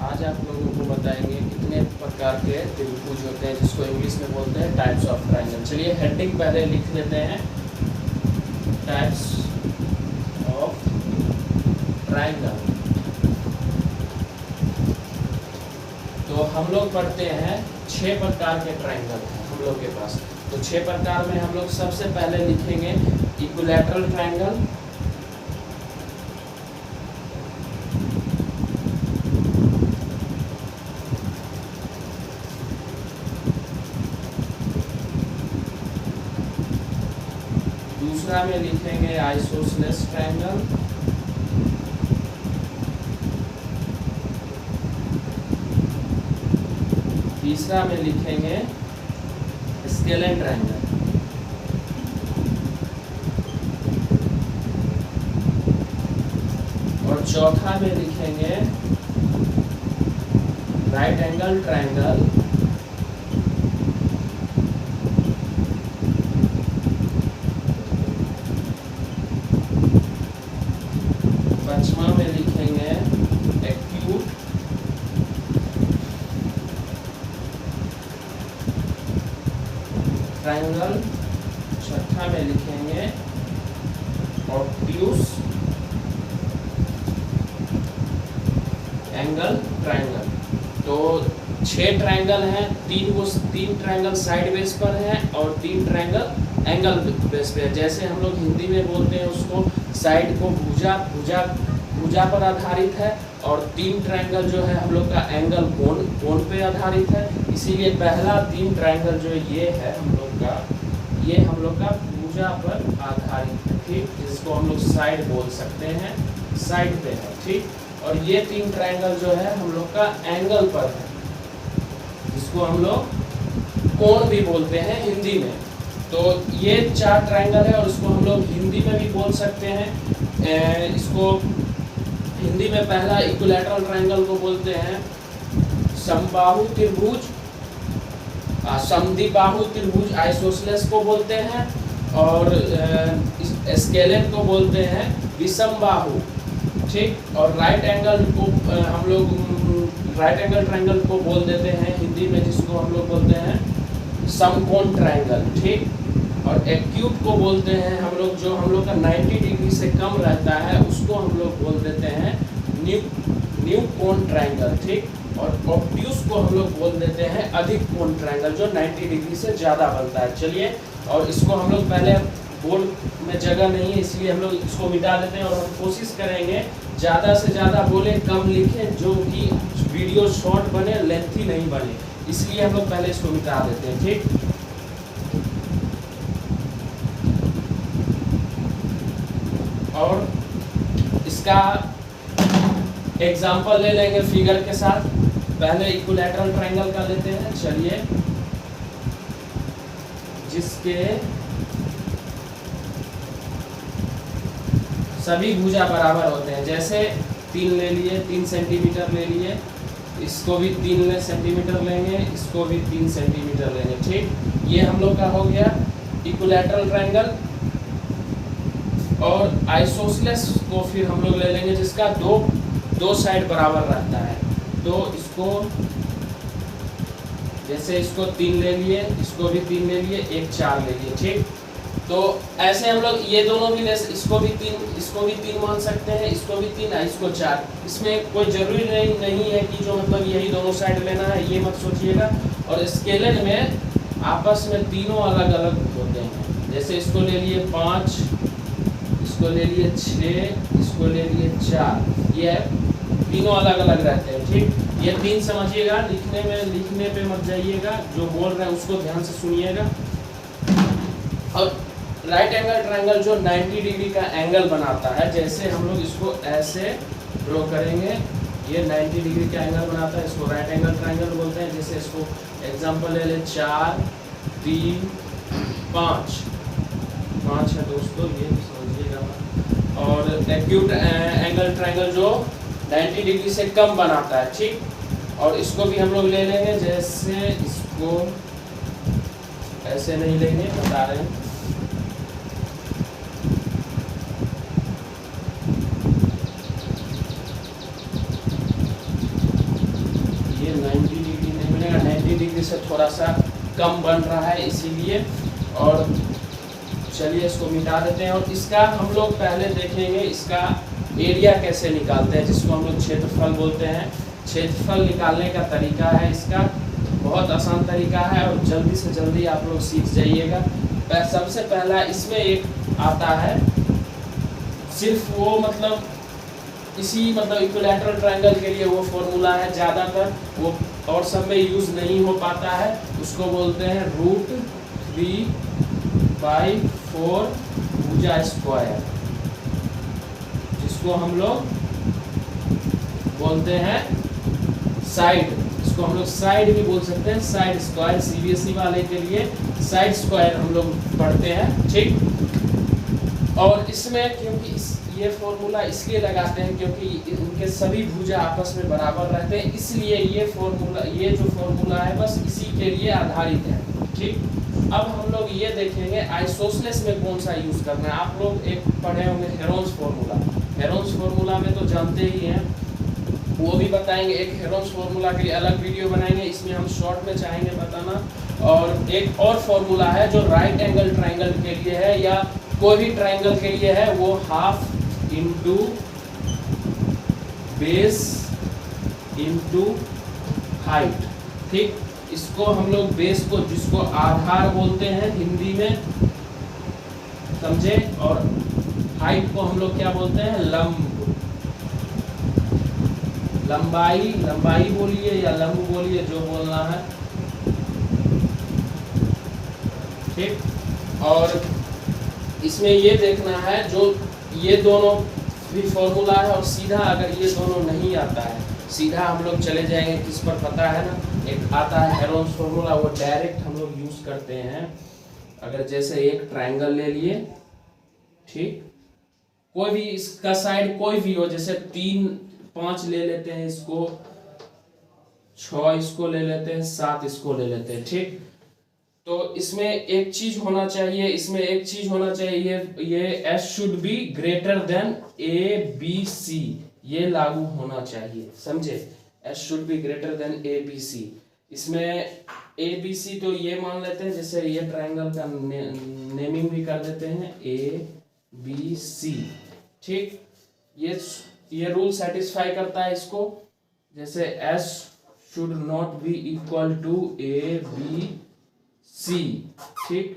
आज आप लोगों को बताएंगे कितने प्रकार के त्रिभुज होते हैं, जिसको इंग्लिश में बोलते हैं टाइप्स ऑफ ट्रायंगल। चलिए हेडिंग पहले लिख लेते हैं, टाइप्स ऑफ ट्रायंगल। तो हम लोग पढ़ते हैं 6 प्रकार के ट्रायंगल हैं हम लोग के पास। तो 6 प्रकार में हम लोग सबसे पहले लिखेंगे इक्विलैटरल ट्रायंगल, दूसरा में लिखेंगे आइसोसेलेस ट्रायंगल, तीसरा में लिखेंगे स्केलेन ट्रायंगल, और चौथा में लिखेंगे राइट एंगल ट्रायंगल, पांचवा में लिखेंगे एक्यूट ट्रायंगल, छठा में लिखेंगे ऑब्ट्यूस एंगल ट्रायंगल। तो 6 ट्रायंगल हैं, 3 ट्रायंगल साइड बेस पर हैं और 3 ट्रायंगल एंगल बेस पे है। जैसे हम लोग हिंदी में बोलते हैं उसको साइड को भुजा पर आधारित है, और 3 ट्रायंगल जो है हम लोग का एंगल कोण पे आधारित है। इसीलिए पहला 3 ट्रायंगल जो ये है हम लोग का भुजा पर आधारित है, ठीक, जिसको हम लोग साइड बोल सकते हैं, साइड पे है, ठीक। और ये 3 ट्रायंगल जो है हम लोग का एंगल पर है, जिसको हम लोग कोण भी बोलते हैं हिंदी में। तो ये 4 ट्रायंगल है और इसको हम लोग हिंदी में भी बोल सकते हैं। इसको हिंदी में पहला इक्विलैटरल ट्रायंगल को बोलते हैं समबाहु त्रिभुज, समद्विबाहु त्रिभुज आइसोसेलेस को बोलते हैं, और स्केलेन को बोलते हैं विषमबाहु, ठीक। और राइट एंगल को हम लोग राइट एंगल ट्रायंगल को बोल देते हैं हिंदी में, जिसको हम लोग बोलते हैं समकोण ट्रायंगल, ठीक। और एक्यूट को बोलते हैं हम लोग, जो हम लोग का 90 डिग्री से कम रहता है उसको हम लोग बोल देते हैं न्यू कोण ट्रायंगल, ठीक। और ऑब्ट्यूस को हम लोग बोल देते हैं अधिक कोण ट्रायंगल, जो 90 डिग्री से ज़्यादा बनता है। चलिए, और इसको हम लोग पहले बोर्ड में जगह नहीं है इसलिए हम लोग इसको मिटा देते हैं, और हम कोशिश करेंगे ज़्यादा से ज़्यादा बोले, कम लिखें, जो कि वीडियो शॉर्ट बने, लेंथी नहीं बने, इसलिए हम लोग पहले इसको मिटा देते हैं, ठीक। और इसका एग्जाम्पल ले लेंगे फिगर के साथ। पहले इक्विलैटरल ट्रायंगल का लेते हैं, चलिए, जिसके सभी भुजा बराबर होते हैं। जैसे 3 ले लिए, 3 सेंटीमीटर ले लिए, इसको भी 3 सेंटीमीटर लेंगे, इसको भी 3 सेंटीमीटर लेंगे, ठीक। ये हम लोग का हो गया इक्विलैटरल ट्रायंगल। और आइसोसेलेस को फिर हम लोग ले लेंगे, जिसका दो साइड बराबर रहता है। तो इसको जैसे इसको 3 ले लिए, इसको भी 3 ले लिए, एक 4 ले लिए, ठीक। तो ऐसे हम लोग ये दोनों भी इसको भी 3 मान सकते हैं, इसको भी 3, इसको 4। इसमें कोई जरूरी नहीं है कि जो मतलब यही दोनों साइड लेना है, ये मत सोचिएगा। और स्केलेन में आपस में तीनों अलग अलग होते हैं। जैसे इसको ले लिए 5, इसको ले लिए 6, इसको ले लिए 4, ये तीनों अलग अलग रहते हैं, ठीक। ये 3 समझिएगा, लिखने पे मत जाइएगा, जो बोल रहे हैं उसको ध्यान से सुनिएगा। और राइट एंगल ट्रायंगल जो 90 डिग्री का एंगल बनाता है, जैसे हम लोग इसको ऐसे ड्रॉ करेंगे, ये 90 डिग्री का एंगल बनाता है, इसको राइट एंगल ट्रायंगल बोलते हैं। जैसे इसको एग्जांपल ले लें 4, 3, 5 है दोस्तों, ये समझिएगा। और एक्यूट एंगल ट्रायंगल जो 90 डिग्री से कम बनाता है, ठीक। और इसको भी हम लोग ले लेंगे, जैसे इसको ऐसे नहीं लेंगे, बता रहे हैं, ये 90 डिग्री नहीं बनेगा, 90 डिग्री से थोड़ा सा कम बन रहा है इसीलिए। और चलिए इसको मिटा देते हैं। और इसका हम लोग पहले देखेंगे इसका एरिया कैसे निकालते हैं, जिसको हम लोग क्षेत्रफल बोलते हैं। क्षेत्रफल निकालने का तरीका है इसका, बहुत आसान तरीका है और जल्दी से जल्दी आप लोग सीख जाइएगा। सबसे पहला इसमें एक आता है, सिर्फ वो मतलब इसी मतलब इक्विलैटरल ट्रायंगल के लिए वो फॉर्मूला है, ज़्यादातर वो और सब में यूज़ नहीं हो पाता है। उसको बोलते हैं √3/4 भुजा स्क्वायर, जिसको हम लोग बोलते हैं साइड। इसको हम लोग साइड भी बोल सकते हैं, साइड स्क्वायर। सीबीएसई वाले के लिए साइड स्क्वायर हम लोग पढ़ते हैं, ठीक। और इसमें क्योंकि ये फॉर्मूला इसलिए लगाते हैं क्योंकि इनके सभी भुजा आपस में बराबर रहते हैं, इसलिए ये जो फॉर्मूला है बस इसी के लिए आधारित है, ठीक। अब हम लोग ये देखेंगे आइसोसेलेस में कौन सा यूज़ करना है। आप लोग एक पढ़े होंगे हेरोन्स फार्मूला। हेरोन्स फार्मूला में तो जानते ही हैं, वो भी बताएंगे। एक हेरोन्स फार्मूला के लिए अलग वीडियो बनाएंगे, इसमें हम शॉर्ट में चाहेंगे बताना। और एक और फार्मूला है जो राइट एंगल ट्रायंगल के लिए है या कोई भी ट्रायंगल के लिए है, वो half into base into height, ठीक। इसको हम लोग बेस को, जिसको आधार बोलते हैं हिंदी में, समझे, और हाइट को हम लोग क्या बोलते हैं, लंबाई बोलिए या लंब बोलिए, जो बोलना है, ठीक। और इसमें ये देखना है जो ये दोनों भी फॉर्मूला है, और सीधा अगर ये दोनों नहीं आता है, सीधा हम लोग चले जाएंगे किस पर पता है ना, एक आता है हेरोन्स फार्मूला, वो डायरेक्ट हम लोग यूज करते हैं। अगर जैसे एक ट्रायंगल ले लिए, ठीक, कोई भी इसका साइड कोई भी हो, जैसे 3, 5 ले लेते हैं इसको, 6 इसको ले लेते हैं, 7 इसको ले लेते हैं, ठीक। तो इसमें एक चीज होना चाहिए, ये S should be greater than ABC, ये लागू होना चाहिए, समझे। S should be greater than ABC। इसमें ABC तो ये मान लेते हैं, जैसे ये ट्रायंगल का नेमिंग भी कर देते हैं ABC, ठीक। ये रूल सेटिस्फाई करता है इसको, जैसे S should not be equal to ABC, ठीक।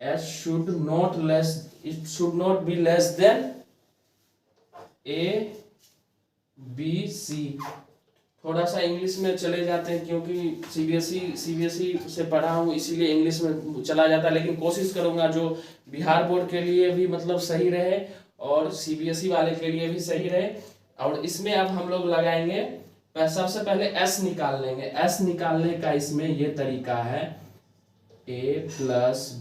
S should not be less than ABC। थोड़ा सा इंग्लिश में चले जाते हैं क्योंकि सीबीएसई से पढ़ा हूँ, इसीलिए इंग्लिश में चला जाता है, लेकिन कोशिश करूंगा जो बिहार बोर्ड के लिए भी मतलब सही रहे और सीबीएसई वाले के लिए भी सही रहे। और इसमें अब हम लोग लगाएंगे, सबसे पहले S निकाल लेंगे। S निकालने का इसमें ये तरीका है, A +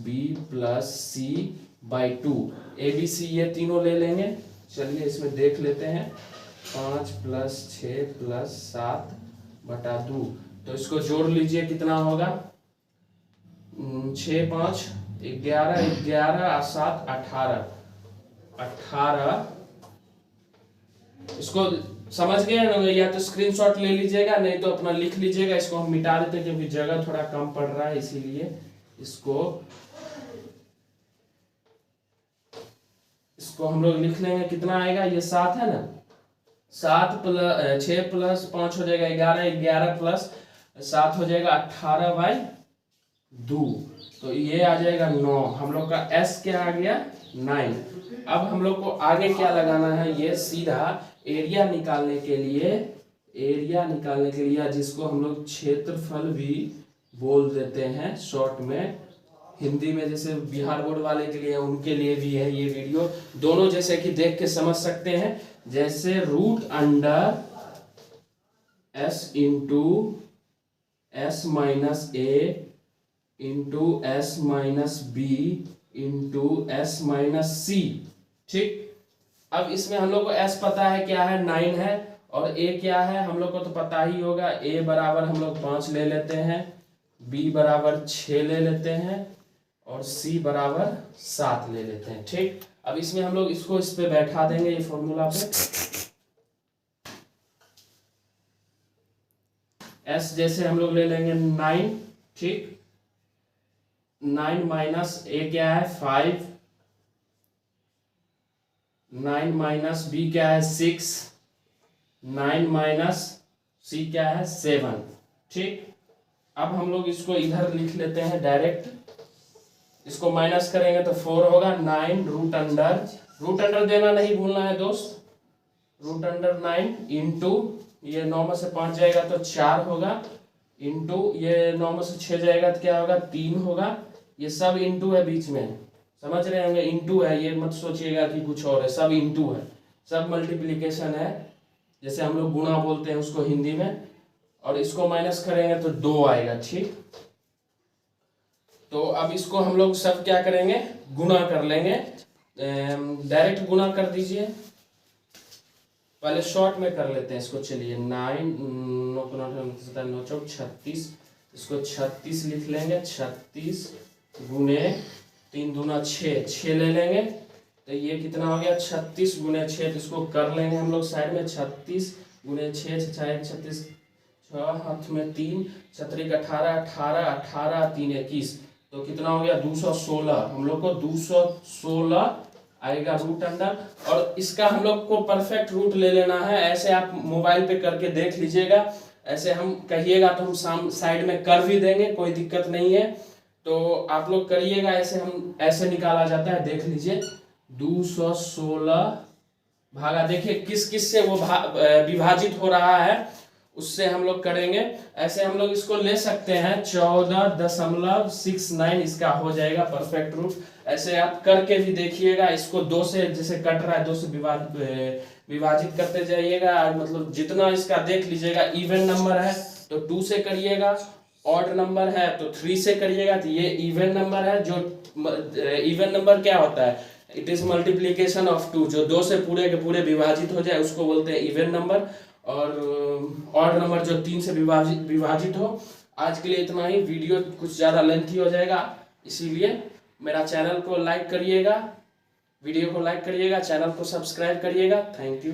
B + C/2। ABC ये तीनों ले लेंगे। चलिए इसमें देख लेते हैं, 5 + 6 + 7/2। तो इसको जोड़ लीजिए, कितना होगा, 6 5 11 11 और 7 18। इसको समझ गए ना, या तो स्क्रीनशॉट ले लीजिएगा, नहीं तो अपना लिख लीजिएगा। इसको हम मिटा देते हैं क्योंकि जगह थोड़ा कम पड़ रहा है, इसीलिए इसको हम लोग लिख लेंगे। कितना आएगा, ये 7 है ना, 7 + 6 + 5 हो जाएगा 11, 11 + 7 हो जाएगा 18/2। तो ये आ जाएगा 9। हम लोग का S क्या आ गया, 9। अब हम लोग को आगे क्या लगाना है, ये सीधा एरिया निकालने के लिए, जिसको हम लोग क्षेत्रफल भी बोल देते हैं शॉर्ट में, हिंदी में जैसे बिहार बोर्ड वाले के लिए, उनके लिए भी है ये वीडियो। दोनों जैसे कि देख के समझ सकते हैं, जैसे √√S × S - A × S - B × S - C, ठीक। अब इसमें हम लोग को S पता है क्या है, 9 है, और A क्या है हम लोग को तो पता ही होगा। A बराबर हम लोग 5 ले लेते हैं, B बराबर 6 ले लेते हैं, और C बराबर 7 ले लेते हैं, ठीक। अब इसमें हम लोग इसको इस पे बैठा देंगे, ये फॉर्मूला पे। एस जैसे हम लोग ले लेंगे 9, ठीक। 9 माइनस ए क्या है 5, 9 माइनस बी क्या है 6, 9 माइनस सी क्या है 7, ठीक। अब हम लोग इसको इधर लिख लेते हैं डायरेक्ट, इसको माइनस करेंगे तो 4 होगा। 9 रूट अंडर देना नहीं भूलना है दोस्त, रूट अंडर 9 इंटू ये 9 में से 5 जाएगा तो 4 होगा, इंटू ये 9 में से 6 जाएगा तो क्या होगा 3 होगा। ये सब इंटू है बीच में, समझ रहे होंगे, इंटू है, ये मत सोचिएगा कि कुछ और है, सब इंटू है, सब मल्टीप्लिकेशन है, जैसे हम लोग गुणा बोलते हैं उसको हिंदी में। और इसको माइनस करेंगे तो 2 आएगा, ठीक। तो अब इसको हम लोग सब क्या करेंगे, गुणा कर लेंगे, डायरेक्ट गुणा कर दीजिए, पहले शॉर्ट में कर लेते हैं इसको। चलिए 9 9 चौक 36, इसको 36 लिख लेंगे, 36 गुने 3 दूना 6, 6 ले लेंगे तो ये कितना हो गया 36 गुने 6, तो इसको कर लेंगे हम लोग साइड में, 36 गुने 6, 36, 6 हाथ में 3, 6 18, 18 18 3 21, तो कितना हो गया 216। हम लोग को 216 आएगा रूट अंडर, और इसका हम लोग को परफेक्ट रूट ले लेना है। ऐसे आप मोबाइल पे करके देख लीजिएगा, ऐसे हम कहिएगा तो हम साइड में कर भी देंगे, कोई दिक्कत नहीं है। तो आप लोग करिएगा, ऐसे हम ऐसे निकाला जाता है, देख लीजिए 216 भागा, देखिए किस किस से वो विभाजित हो रहा है, उससे हम लोग करेंगे। ऐसे हम लोग इसको ले सकते हैं 14.69, इसका हो जाएगा परफेक्ट रूट। ऐसे आप करके भी देखिएगा, इसको 2 से जैसे कट रहा है 2 से विभाजित करते जाइएगा, मतलब जितना इसका देख लीजिएगा। इवन नंबर है तो 2 से करिएगा, ऑड नंबर है तो 3 से करिएगा। तो ये इवन नंबर है, जो इवन नंबर क्या होता है, इट इज मल्टीप्लीकेशन ऑफ 2, जो 2 से पूरे के पूरे विभाजित हो जाए उसको बोलते हैं इवन नंबर। और ऑड नंबर जो 3 से विभाजित हो। आज के लिए इतना ही, वीडियो कुछ ज़्यादा लेंथी हो जाएगा, इसीलिए मेरा चैनल को लाइक करिएगा, वीडियो को लाइक करिएगा, चैनल को सब्सक्राइब करिएगा। Thank you.